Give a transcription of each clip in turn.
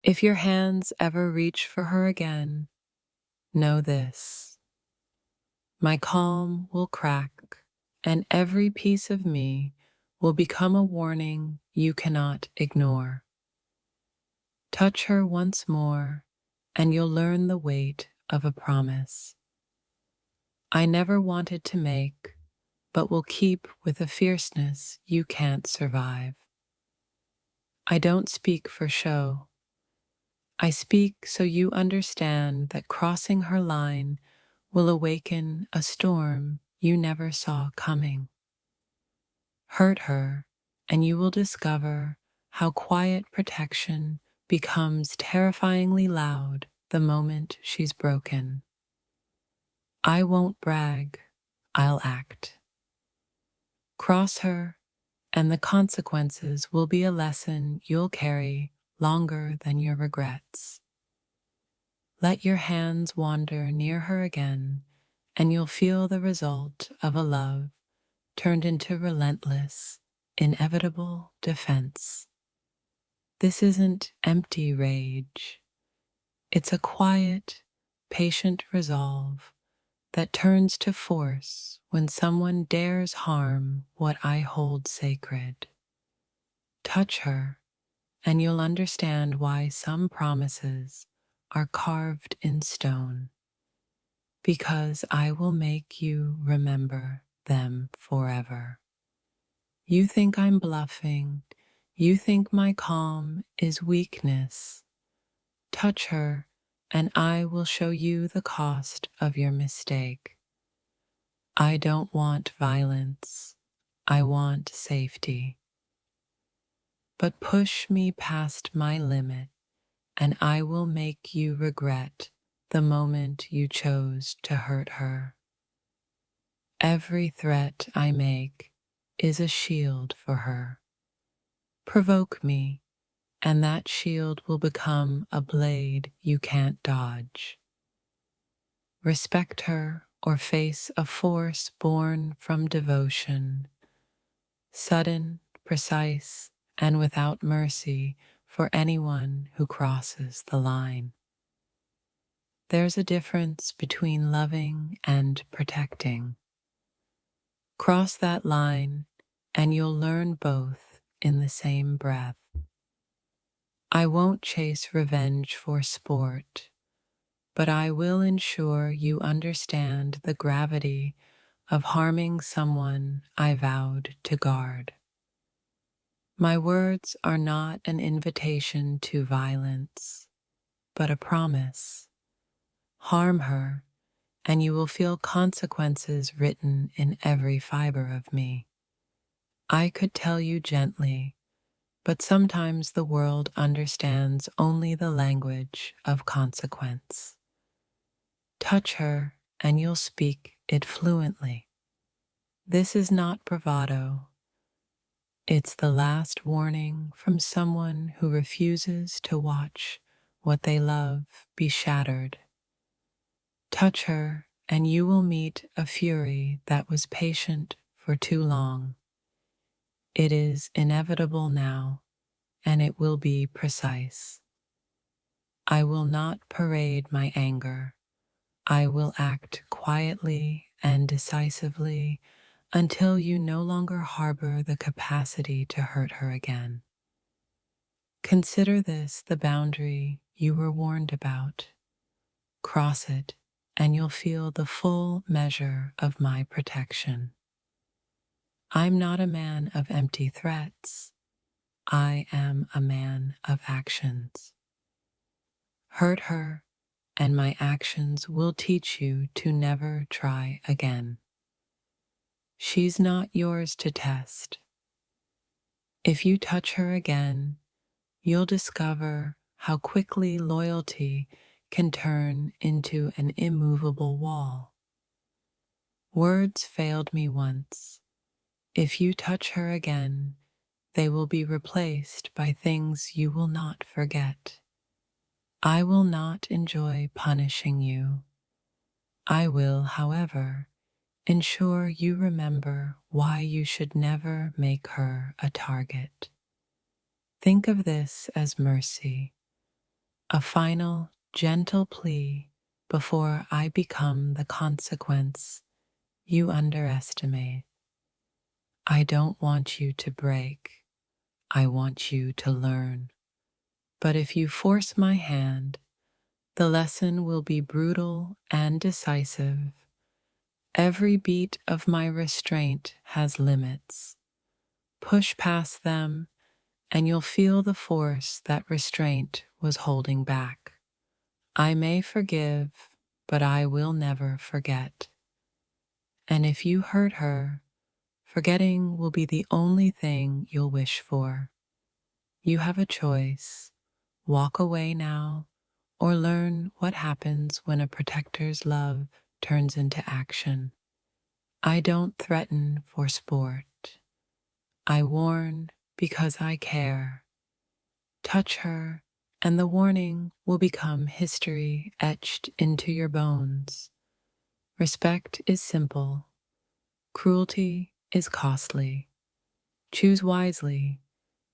If your hands ever reach for her again, know this: my calm will crack, and every piece of me will become a warning you cannot ignore. Touch her once more, and you'll learn the weight of a promise I never wanted to make, but will keep with a fierceness you can't survive. I don't speak for show. I speak so you understand that crossing her line will awaken a storm you never saw coming. Hurt her, and you will discover how quiet protection becomes terrifyingly loud the moment she's broken. I won't brag, I'll act. Cross her, and the consequences will be a lesson you'll carry longer than your regrets. Let your hands wander near her again, and you'll feel the result of a love turned into relentless, inevitable defense. This isn't empty rage. It's a quiet, patient resolve that turns to force when someone dares harm what I hold sacred. Touch her, and you'll understand why some promises are carved in stone, because I will make you remember them forever. You think I'm bluffing. You think my calm is weakness. Touch her, and I will show you the cost of your mistake. I don't want violence. I want safety. But push me past my limit, and I will make you regret the moment you chose to hurt her. Every threat I make is a shield for her. Provoke me, and that shield will become a blade you can't dodge. Respect her or face a force born from devotion, sudden, precise, and without mercy for anyone who crosses the line. There's a difference between loving and protecting. Cross that line, and you'll learn both in the same breath. I won't chase revenge for sport, but I will ensure you understand the gravity of harming someone I vowed to guard. My words are not an invitation to violence, but a promise. Harm her, and you will feel consequences written in every fiber of me. I could tell you gently, but sometimes the world understands only the language of consequence. Touch her, and you'll speak it fluently. This is not bravado. It's the last warning from someone who refuses to watch what they love be shattered. Touch her, and you will meet a fury that was patient for too long. It is inevitable now, and it will be precise. I will not parade my anger. I will act quietly and decisively until you no longer harbor the capacity to hurt her again. Consider this the boundary you were warned about. Cross it, and you'll feel the full measure of my protection. I'm not a man of empty threats. I am a man of actions. Hurt her, and my actions will teach you to never try again. She's not yours to test. If you touch her again, you'll discover how quickly loyalty can turn into an immovable wall. Words failed me once. If you touch her again, they will be replaced by things you will not forget. I will not enjoy punishing you. I will, however, ensure you remember why you should never make her a target. Think of this as mercy, A final, gentle plea before I become the consequence you underestimate. I don't want you to break. I want you to learn. But if you force my hand, the lesson will be brutal and decisive. Every beat of my restraint has limits. Push past them, and you'll feel the force that restraint was holding back. I may forgive, but I will never forget. And if you hurt her, forgetting will be the only thing you'll wish for. You have a choice. Walk away now, or learn what happens when a protector's love turns into action. I don't threaten for sport. I warn because I care. Touch her, and the warning will become history etched into your bones. Respect is simple. Cruelty is costly. Choose wisely,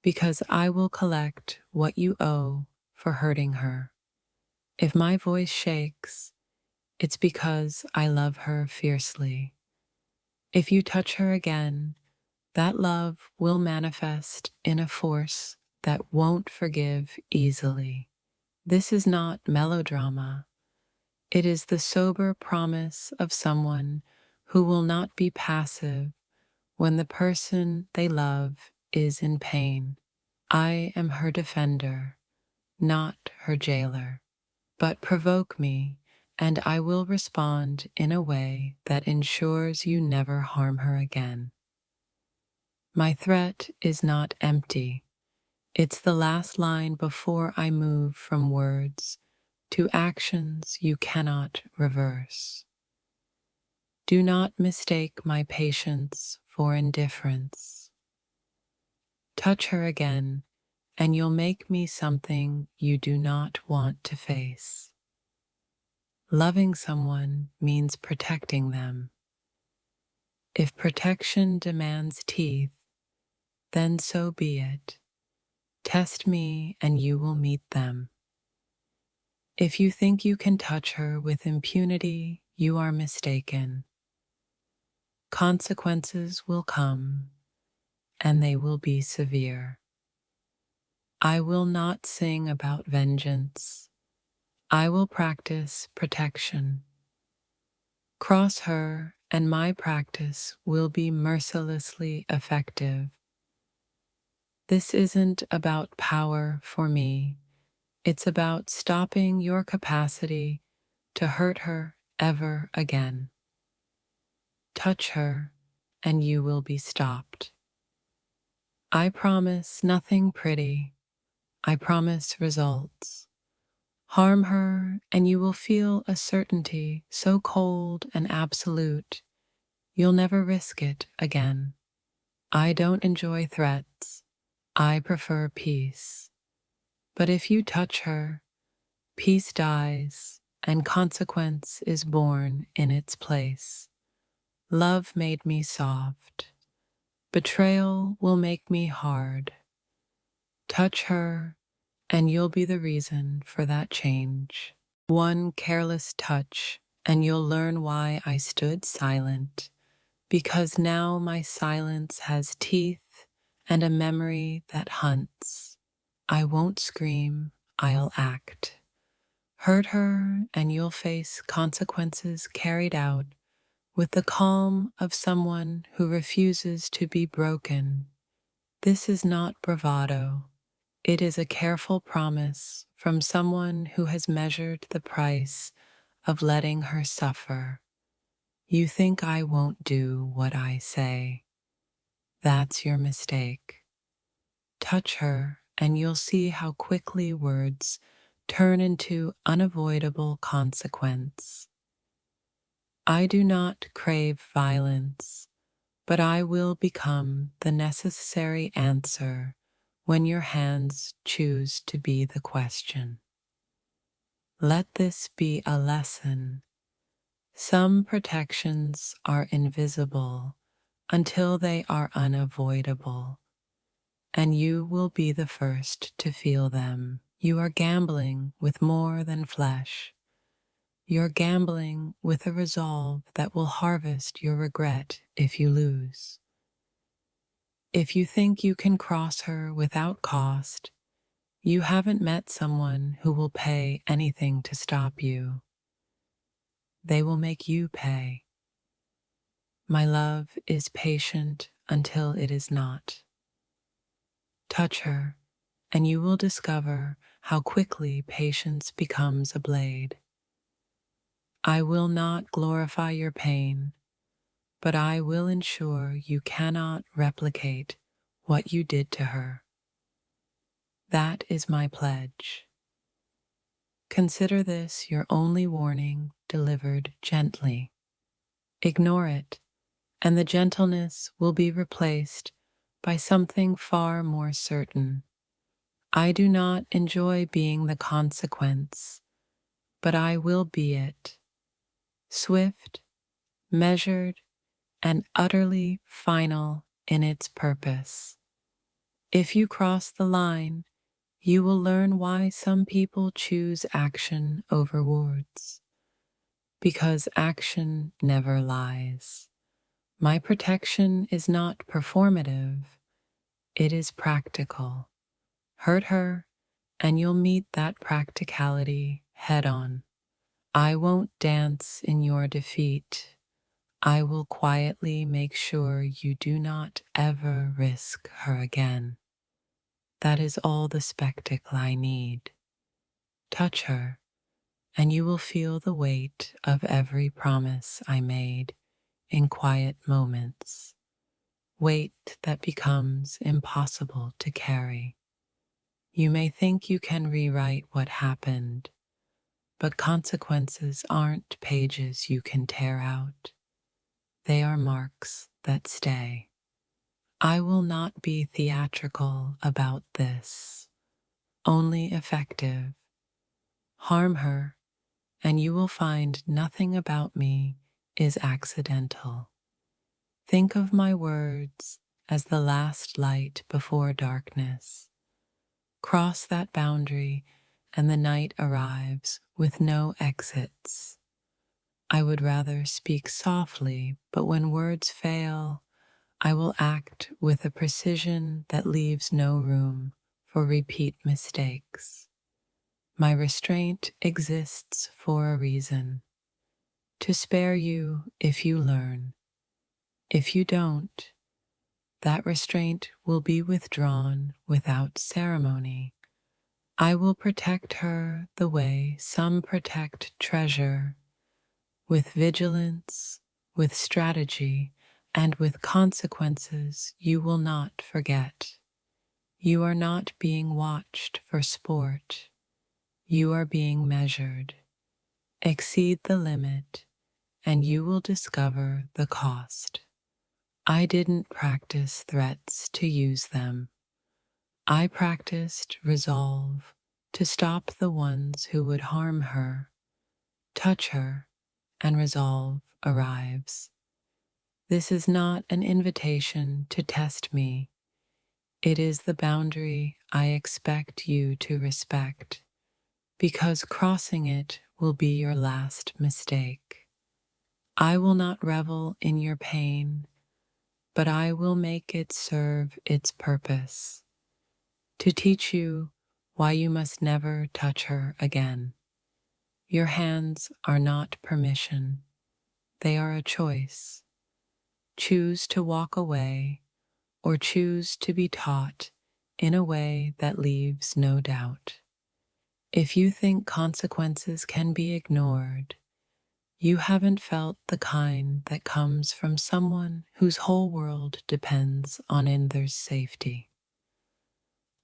because I will collect what you owe for hurting her. If my voice shakes, it's because I love her fiercely. If you touch her again, that love will manifest in a force that won't forgive easily. This is not melodrama. It is the sober promise of someone who will not be passive when the person they love is in pain. I am her defender, not her jailer. But provoke me, and I will respond in a way that ensures you never harm her again. My threat is not empty. It's the last line before I move from words to actions you cannot reverse. Do not mistake my patience for indifference. Touch her again, and you'll make me something you do not want to face. Loving someone means protecting them. If protection demands teeth, then so be it. Test me and you will meet them. If you think you can touch her with impunity, you are mistaken. Consequences will come, and they will be severe. I will not sing about vengeance. I will practice protection. Cross her, and my practice will be mercilessly effective. This isn't about power for me. It's about stopping your capacity to hurt her ever again. Touch her, and you will be stopped. I promise nothing pretty. I promise results. Harm her, and you will feel a certainty so cold and absolute, you'll never risk it again. I don't enjoy threats. I prefer peace. But if you touch her, peace dies, and consequence is born in its place. Love made me soft. Betrayal will make me hard. Touch her, and you'll be the reason for that change. One careless touch, and you'll learn why I stood silent, because now my silence has teeth and a memory that hunts. I won't scream, I'll act. Hurt her, and you'll face consequences carried out with the calm of someone who refuses to be broken. This is not bravado. It is a careful promise from someone who has measured the price of letting her suffer. You think I won't do what I say. That's your mistake. Touch her, and you'll see how quickly words turn into unavoidable consequence. I do not crave violence, but I will become the necessary answer when your hands choose to be the question. Let this be a lesson. Some protections are invisible until they are unavoidable, and you will be the first to feel them. You are gambling with more than flesh. You're gambling with a resolve that will harvest your regret if you lose. If you think you can cross her without cost, you haven't met someone who will pay anything to stop you. They will make you pay. My love is patient until it is not. Touch her, and you will discover how quickly patience becomes a blade. I will not glorify your pain, but I will ensure you cannot replicate what you did to her. That is my pledge. Consider this your only warning delivered gently. Ignore it, and the gentleness will be replaced by something far more certain. I do not enjoy being the consequence, but I will be it. Swift, measured, and utterly final in its purpose. If you cross the line, you will learn why some people choose action over words. Because action never lies. My protection is not performative, it is practical. Hurt her, and you'll meet that practicality head on. I won't dance in your defeat. I will quietly make sure you do not ever risk her again. That is all the spectacle I need. Touch her, and you will feel the weight of every promise I made in quiet moments. Weight that becomes impossible to carry. You may think you can rewrite what happened, but consequences aren't pages you can tear out. They are marks that stay. I will not be theatrical about this, only effective. Harm her, and you will find nothing about me is accidental. Think of my words as the last light before darkness. Cross that boundary, and the night arrives with no exits. I would rather speak softly, but when words fail, I will act with a precision that leaves no room for repeat mistakes. My restraint exists for a reason, to spare you if you learn. If you don't, that restraint will be withdrawn without ceremony. I will protect her the way some protect treasure, with vigilance, with strategy, and with consequences you will not forget. You are not being watched for sport. You are being measured. Exceed the limit, and you will discover the cost. I didn't practice threats to use them. I practiced resolve to stop the ones who would harm her. Touch her, and resolve arrives. This is not an invitation to test me. It is the boundary I expect you to respect, because crossing it will be your last mistake. I will not revel in your pain, but I will make it serve its purpose, to teach you why you must never touch her again. Your hands are not permission, they are a choice. Choose to walk away, or choose to be taught in a way that leaves no doubt. If you think consequences can be ignored, you haven't felt the kind that comes from someone whose whole world depends on another's safety.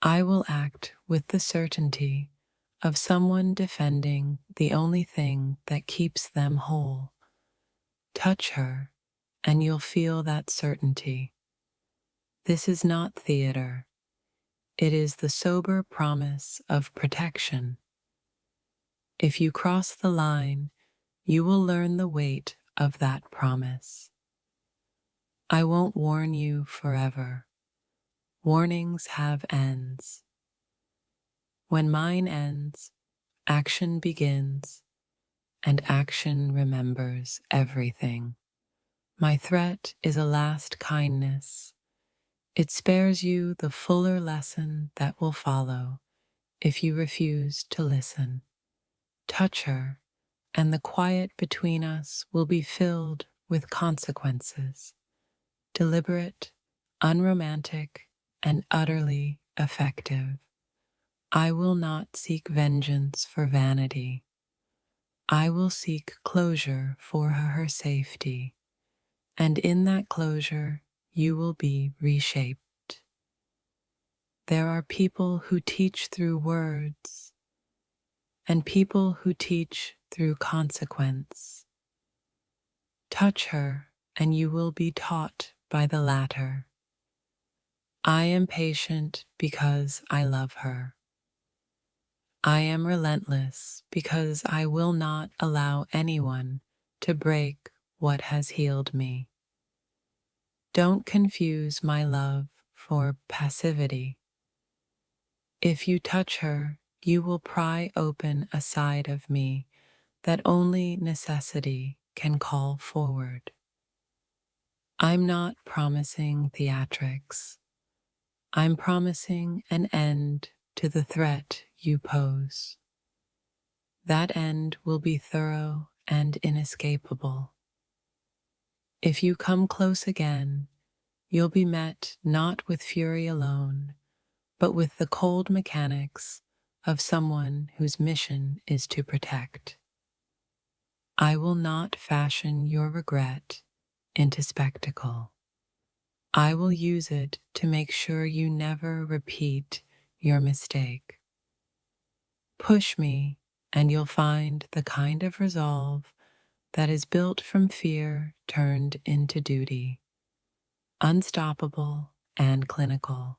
I will act with the certainty of someone defending the only thing that keeps them whole. Touch her, and you'll feel that certainty. This is not theater. It is the sober promise of protection. If you cross the line, you will learn the weight of that promise. I won't warn you forever. Warnings have ends. When mine ends, action begins, and action remembers everything. My threat is a last kindness. It spares you the fuller lesson that will follow if you refuse to listen. Touch her, and the quiet between us will be filled with consequences, deliberate, unromantic, and utterly effective. I will not seek vengeance for vanity. I will seek closure for her safety, and in that closure you will be reshaped. There are people who teach through words, and people who teach through consequence. Touch her, and you will be taught by the latter. I am patient because I love her. I am relentless because I will not allow anyone to break what has healed me. Don't confuse my love for passivity. If you touch her, you will pry open a side of me that only necessity can call forward. I'm not promising theatrics. I'm promising an end to the threat you pose. That end will be thorough and inescapable. If you come close again, you'll be met not with fury alone, but with the cold mechanics of someone whose mission is to protect. I will not fashion your regret into spectacle. I will use it to make sure you never repeat your mistake. Push me, and you'll find the kind of resolve that is built from fear turned into duty, unstoppable and clinical.